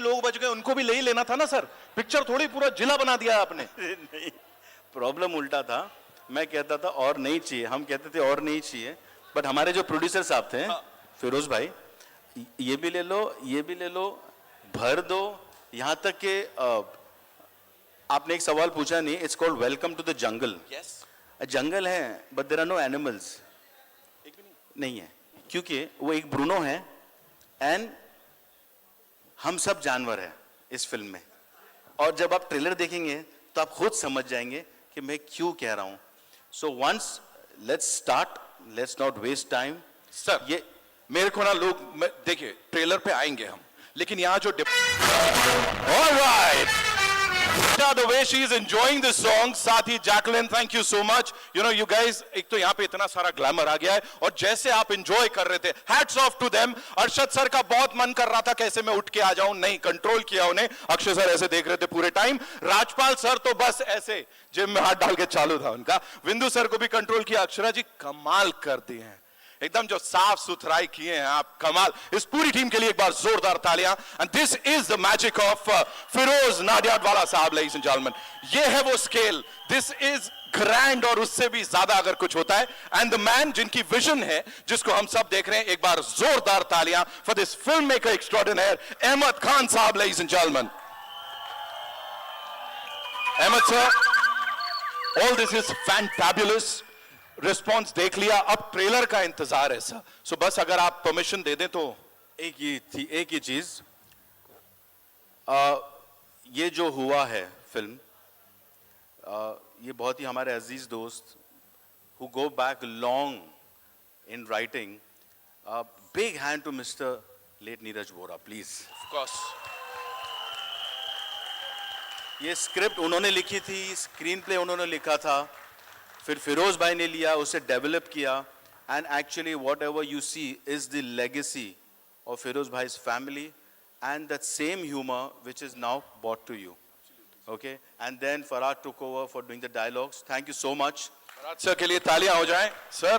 लोग बच गए, उनको भी ले ही लेना था ना सर। पिक्चर थोड़ी पूरा जिला बना दिया आपने। नहीं, प्रॉब्लम उल्टा था। मैं कहता था और नहीं चाहिए, हम कहते थे और नहीं चाहिए, बट हमारे जो प्रोड्यूसर साहब थे फिरोज भाई, ये भी ले लो, ये भी ले लो, भर दो, यहाँ तक कि आपने एक सवाल पूछा नहीं, it's called welcome to the jungle. जंगल है but there are no animals, नहीं है, क्योंकि वो एक ब्रूनो है एंड हम सब जानवर हैं इस फिल्म में। और जब आप ट्रेलर देखेंगे तो आप खुद समझ जाएंगे कि मैं क्यों कह रहा हूं। So once let's start, let's not waste time. Sir ये मेरे को ना लोग देखिए ट्रेलर पे आएंगे हम, लेकिन यहाँ जो alright the way she is enjoying this song, साथ ही Jacqueline, thank you so much, you know you guys, एक तो यहाँ पे इतना सारा ग्लैमर आ गया है और जैसे आप enjoy कर रहे थे, hats off to them। Arshad sir का बहुत मन कर रहा था कैसे मैं उठ के आ जाऊं, नहीं कंट्रोल किया उन्हें। अक्षय सर ऐसे देख रहे थे पूरे टाइम, राजपाल सर तो बस ऐसे जिम में हाथ डाल के चालू था उनका, विंदु सर को भी कंट्रोल किया। अक्षरा जी कमाल कर दिए हैं, एकदम जो साफ सुथराई किए हैं आप, कमाल। इस पूरी टीम के लिए एक बार जोरदार तालियां। And this is the magic of Firoz Nadiadwala साहब, लेडीज एंड जेंटलमैन। ये है वो स्केल, दिस इज ग्रैंड, और उससे भी ज्यादा अगर कुछ होता है। एंड द मैन जिनकी विजन है, जिसको हम सब देख रहे हैं, एक बार जोरदार तालियां for this film maker extraordinary Ahmed Khan साहब, ladies and gentleman. Ahmed sir, all this is fantabulous. Response देख लिया, अब ट्रेलर का इंतजार है सर। सो बस अगर आप परमिशन दे दें तो। एक ही चीज, ये जो हुआ है फिल्म, ये बहुत ही हमारे अजीज दोस्त who go back long in writing, big hand to Mr. late Neeraj Vora, please। Of course। ये स्क्रिप्ट उन्होंने लिखी थी, स्क्रीन प्ले उन्होंने लिखा था, फिर फिरोज भाई ने लिया, उसे डेवलप किया, and actually whatever you see is the legacy of Firoz भाई's family and that same humour which is now brought to you, okay? And then Farhad took over for doing the dialogues. Thank you so much। Farhad sir के लिए तालियां हो जाएं sir.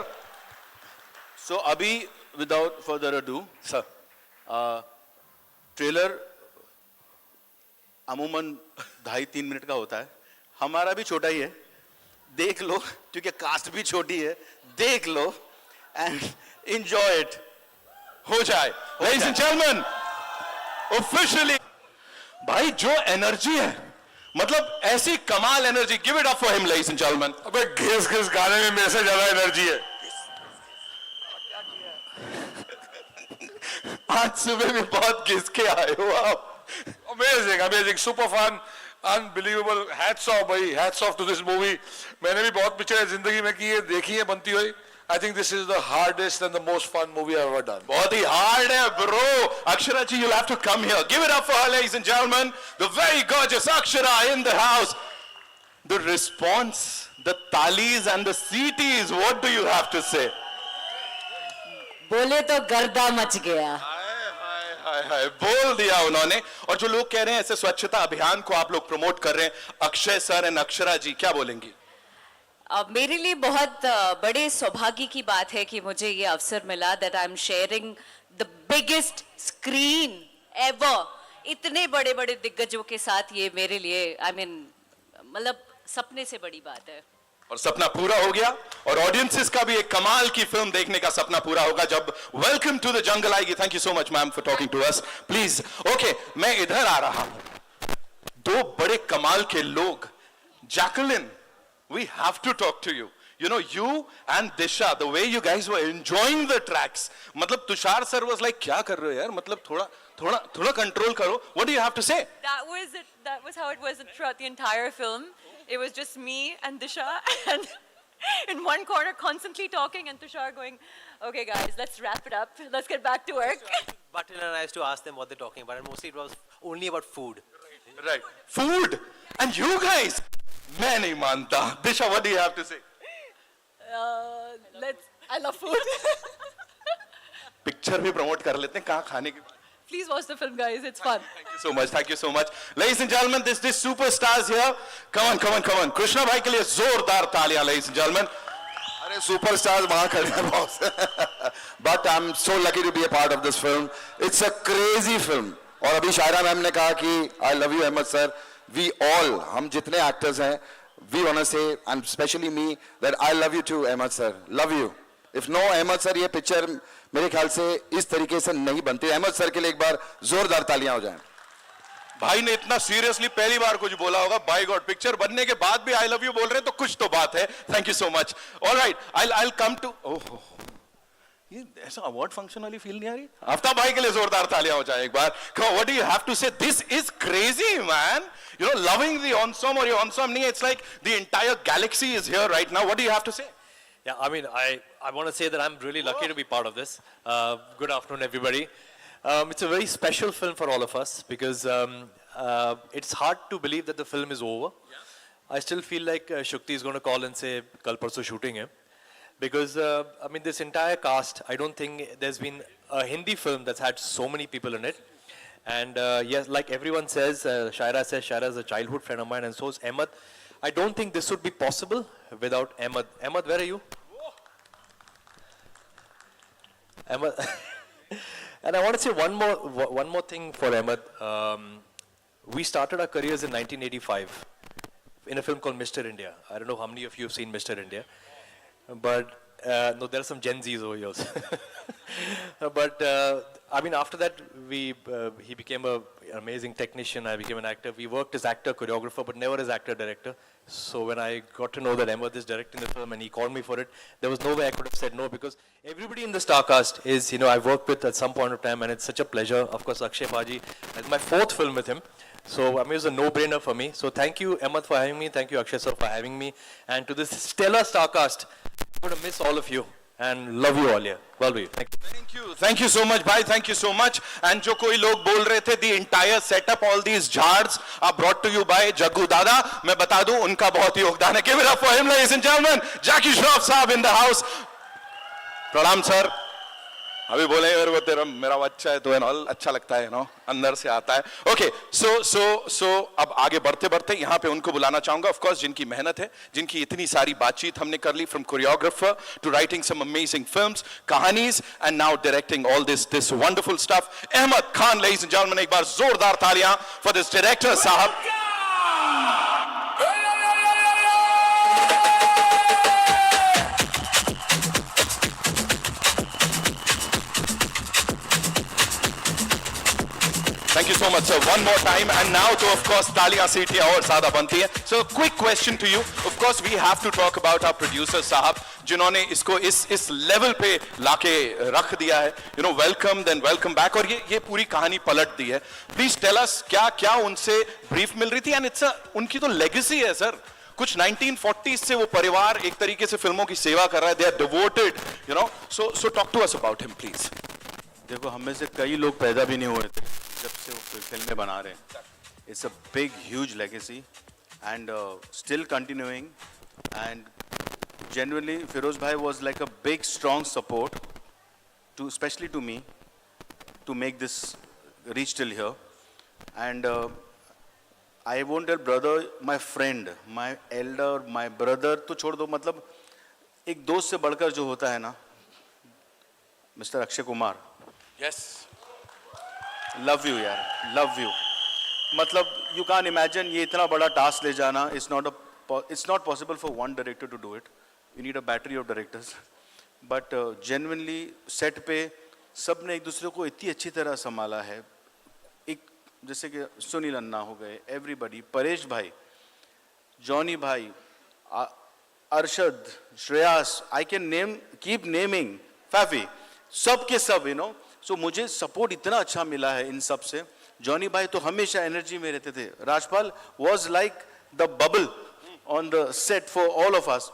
So अभी without further ado, sir trailer अमूमन 2.5-3 minute का होता है, हमारा भी छोटा ही है, देख लो, क्योंकि कास्ट भी छोटी है, देख लो एंड एंजॉय इट। हो जाए लेडीज एंड जेंटलमैन, ऑफिशियली भाई जो एनर्जी है, मतलब ऐसी कमाल energy, give it up for him ladies and gentleman. अबे घिस घिस गाने में मेरे से ज्यादा एनर्जी है। आज सुबह में बहुत घिस के आए हो आप। Amazing amazing, super fun, unbelievable, hats off भाई, hats off to this movie. मैंने भी बहुत पिक्चर जिंदगी में की है, देखी है बनती हुई। I think this is the hardest and the most fun movie I've ever done. बहुत ही हार्ड है bro. Akshara ji, you'll have to come here. Give it up for her, ladies and gentlemen. The very gorgeous Akshara in the house. The response, the talis and the CTs, what do you have to say? बोले तो गर्दा much गया। हाय बोल दिया उन्होंने। और जो लोग कह रहे हैं ऐसे स्वच्छता अभियान को आप लोग प्रमोट कर रहे हैं, अक्षय सर एंड अक्षरा जी, क्या बोलेंगी? मेरे लिए बहुत बड़े सौभाग्य की बात है कि मुझे ये अवसर मिला that I am sharing the biggest screen ever. इतने बड़े बड़े दिग्गजों के साथ ये मेरे लिए मतलब सपने से बड़ी बात है। और सपना पूरा हो गया, और ऑडियंसेस का भी एक कमाल की फिल्म देखने का सपना पूरा होगा जब वेलकम टू द जंगल आएगी। Thank you so much ma'am for talking to us. Please okay, मैं इधर आ रहा हूं, दो बड़े कमाल के लोग, Jacqueline, we have to talk to you. You know, you and Disha, the way you guys were enjoying the tracks. मतलब तुषार sir was like, क्या कर रहे हो यार? मतलब थोड़ा control करो. What do you have to say? That was it. That was how it was throughout the entire film. It was just me and Disha, and in one corner constantly talking, and Tushar going, "Okay, guys, let's wrap it up. Let's get back to work." Button and I used to ask them what they're talking about, and mostly it was only about food. Right. Food. And you guys. मैं नहीं मानता। Disha, what do you have to say? I love food. Picture भी promote कर लेते हैं, कहाँ खाने की। Please watch the film, guys. It's fun. Thank you so much. Thank you so much. Ladies and gentlemen, this superstars here. Come on. Krishna भाई के लिए जोरदार तालियां, ladies and gentlemen. अरे सुपरस्टार्स वहां खड़े हैं boss. But I'm so lucky to be a part of this film. It's a crazy film. और अभी शायरा मैम ने कहा कि I love you Ahmed sir. We all, हम जितने एक्टर्स हैं, we want to say, and specially me, that I love you too Ahmed sir. Love you. If no Ahmed sir, ये picture मेरे ख्याल से इस तरीके से नहीं बनती. अहमद सर के लिए एक बार जोरदार तालियां हो जाएं. भाई ने इतना सीरियसली पहली बार कुछ बोला होगा. बाय गॉड, पिक्चर बनने के बाद भी आई लव यू बोल रहे हैं तो कुछ तो बात है. Thank you so much. Alright, I come to, oh, ये ऐसा अवार्ड फंक्शन वाली फील नहीं आ रही? आफ्ताब भाई के लिए जोरदार तालियां हो जाए एक बार. What do you have to say? This is crazy man. You know, loving the ensemble, or your ensemble नहीं, it's like the entire galaxy is here right now. What do you have to say? Yeah, I mean, I want to say that I'm really lucky to be part of this. Good afternoon, everybody. It's a very special film for all of us because it's hard to believe that the film is over. I still feel like Shukti is going to call and say, "Kal parso shooting hai." Because, I mean, this entire cast, I don't think there's been a Hindi film that's had so many people in it. And yes, like everyone says, Shaira is a childhood friend of mine, and so is Ahmed. I don't think this would be possible without Ahmed. Ahmed, where are you? Ahmed. And I want to say one more thing for Ahmed. We started our careers in 1985 in a film called Mr. India. I don't know how many of you have seen Mr. India. But no, there are some Gen Zs over here also. But I mean, after that, he became an amazing technician. I became an actor. We worked as actor, choreographer, but never as actor, director. So when I got to know that Ahmed is directing the film and he called me for it, there was no way I could have said no, because everybody in the star cast is, you know, I've worked with at some point of time, and it's such a pleasure. Of course, Akshay Paji, it's my 4th film with him. So I mean, it was a no-brainer for me. So thank you, Ahmed, for having me. Thank you, Akshay sir, for having me. And to this stellar star cast, I'm going to miss all of you and love you all here. Well, thank you. Thank you so much, bhai. Thank you so much. And जो कोई लोग बोल रहे थे, the entire setup, all these jars are brought to you by Jaggu Dada. मैं बता दूं, उनका बहुत योगदान है. Give it up for him, ladies and gentlemen. Jackie Shroff साहब in the house. प्रणाम सर. अभी बोले मेरे को तेरा मेरा बच्चा है तो अच्छा लगता है, नो, अंदर से आता है. ओके, सो अब आगे बढ़ते बढ़ते यहाँ पे उनको बुलाना चाहूंगा, ऑफ कोर्स, जिनकी मेहनत है, जिनकी इतनी सारी बातचीत हमने कर ली, from choreographer to writing some amazing films, कहानीज, and now directing all this wonderful stuff. Ahmed Khan, ladies and gentleman, एक बार जोरदार तालियां फॉर दिस डायरेक्टर साहब. Thank you so much, sir. One more time, and now to, of course, तालियां सीटियां और ज़्यादा बनती हैं. So, quick question to you. Of course, we have to talk about our producer साहब, जिन्होंने इसको इस level पे लाके रख दिया है. You know, welcome, then welcome back. और ये पूरी कहानी पलट दी है. Please tell us, क्या उनसे brief मिल रही थी? And it's उनकी तो legacy है, sir. कुछ 1940s से वो परिवार एक तरीके से फिल्मों की सेवा कर रहा है. They are devoted, you know. So talk to us about him, please. देखो, हम में से कई लोग पैदा भी नहीं हुए थे जब से वो फिल्में बना रहे हैं. It's a big huge legacy and still continuing. And genuinely Feroz bhai was like a big strong support to, especially to me, to make this reach till here. And I won't tell brother, my friend, my elder, my brother तो छोड़ दो, मतलब एक दोस्त से बढ़कर जो होता है ना, mister Akshay Kumar. Yes. Love you यार, लव यू. मतलब यू कैन इमेजिन ये इतना बड़ा टास्क ले जाना. It's not possible for one director to do it. You need a battery of directors. But genuinely set पे सब ने एक दूसरे को इतनी अच्छी तरह संभाला है. एक जैसे कि सुनील अन्ना हो गए, एवरीबडी, परेश भाई, जॉनी भाई, Arshad, Shreyas, I can name, keep naming, फैफी, सब के सब, यू नो. सो मुझे सपोर्ट इतना अच्छा मिला है इन सब से. जॉनी भाई तो हमेशा एनर्जी में रहते थे. Rajpal was like the bubble on the set for all of us.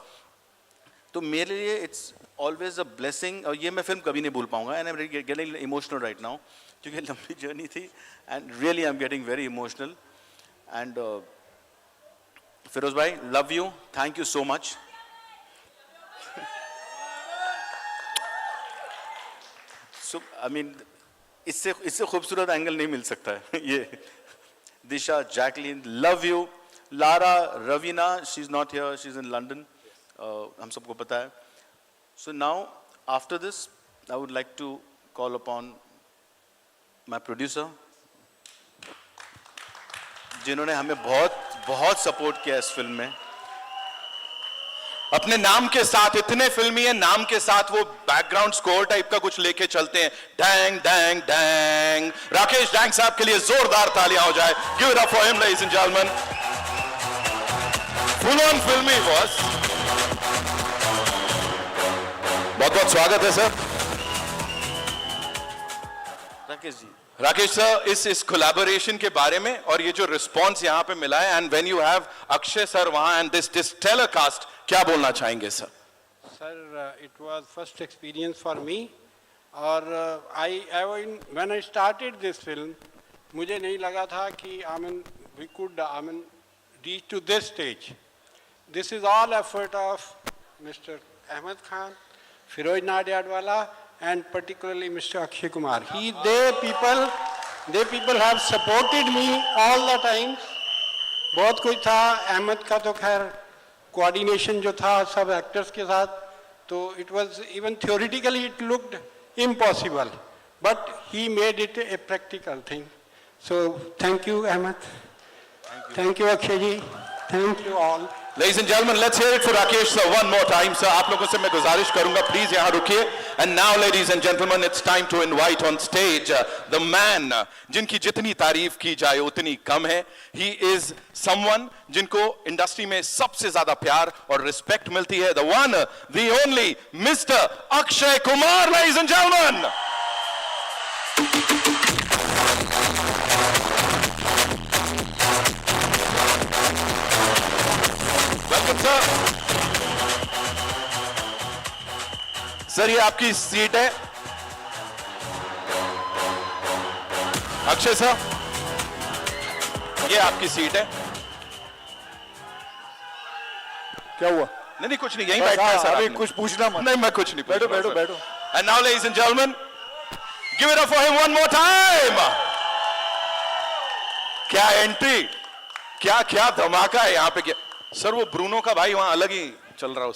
तो मेरे लिए इट्स ऑलवेज अ ब्लेसिंग. और ये मैं फिल्म कभी नहीं भूल पाऊंगा. And I am getting emotional right now, क्योंकि लंबी जर्नी थी. And really I am getting very emotional. And Firoz भाई, love you, thank you so much. I mean इससे खूबसूरत एंगल नहीं मिल सकता है. ये Disha, Jacqueline, love you. Lara, Raveena, she is not here, she is in London, हम सबको पता है. So now after this I would like to call upon my producer जिन्होंने हमें बहुत सपोर्ट किया इस फिल्म में। अपने नाम के साथ इतने फिल्मी है, नाम के साथ वो बैकग्राउंड स्कोर टाइप का कुछ लेके चलते हैं, dang dang dang. Rakesh dang साहब के लिए जोरदार तालियां हो जाए। Give it up for him ladies and gentleman. Full on फिल्मी बॉस। बहुत बहुत स्वागत है सर। राकेश जी, राकेश सर, इस कोलैबोरेशन के बारे में और ये जो रिस्पांस यहां पे मिला है, and when you have Akshay sir वहां एंड दिस स्टेलर कास्ट, क्या बोलना चाहेंगे sir? Sir, it was first experience for me. और when I started this film, मुझे नहीं लगा था कि we could reach to this stage. This is all effort of Mr. Ahmed Khan, Feroz Nadiadwala, and particularly Mr. Akshay Kumar. They people have supported me all the time. बहुत कुछ था, अहमद का तो खैर कोऑर्डिनेशन जो था सब एक्टर्स के साथ, तो it was even theoretically it looked impossible, but he made it a practical thing. So thank you, Ahmed. Thank you, Akshay ji. Thank you all. Ladies and gentlemen, let's hear it for Rakesh sir one more time. Sir, आप लोगों से मैं गुजारिश करूंगा, please यहाँ रुकिए. And now, ladies and gentlemen, it's time to invite on stage the man जिनकी जितनी तारीफ की जाए उतनी कम है. He is someone जिनको इंडस्ट्री में सबसे ज्यादा प्यार और रिस्पेक्ट मिलती है. The one, the only, Mr. Akshay Kumar, ladies and gentlemen. Welcome sir. Sir, ये आपकी सीट है. अक्षय सर, ये आपकी सीट है. क्या हुआ? नहीं कुछ नहीं, यहीं बैठना है सर. अभी आपने. कुछ पूछना मत। नहीं, मैं कुछ नहीं बैठो, पूछ रहा, बैठो, सर. बैठो। And now, ladies and gentlemen, give it up for him one more time. क्या एंट्री, क्या क्या धमाका है यहाँ पे. क्या सर, वो ब्रूनो का भाई वहां अलग ही चल रहा है.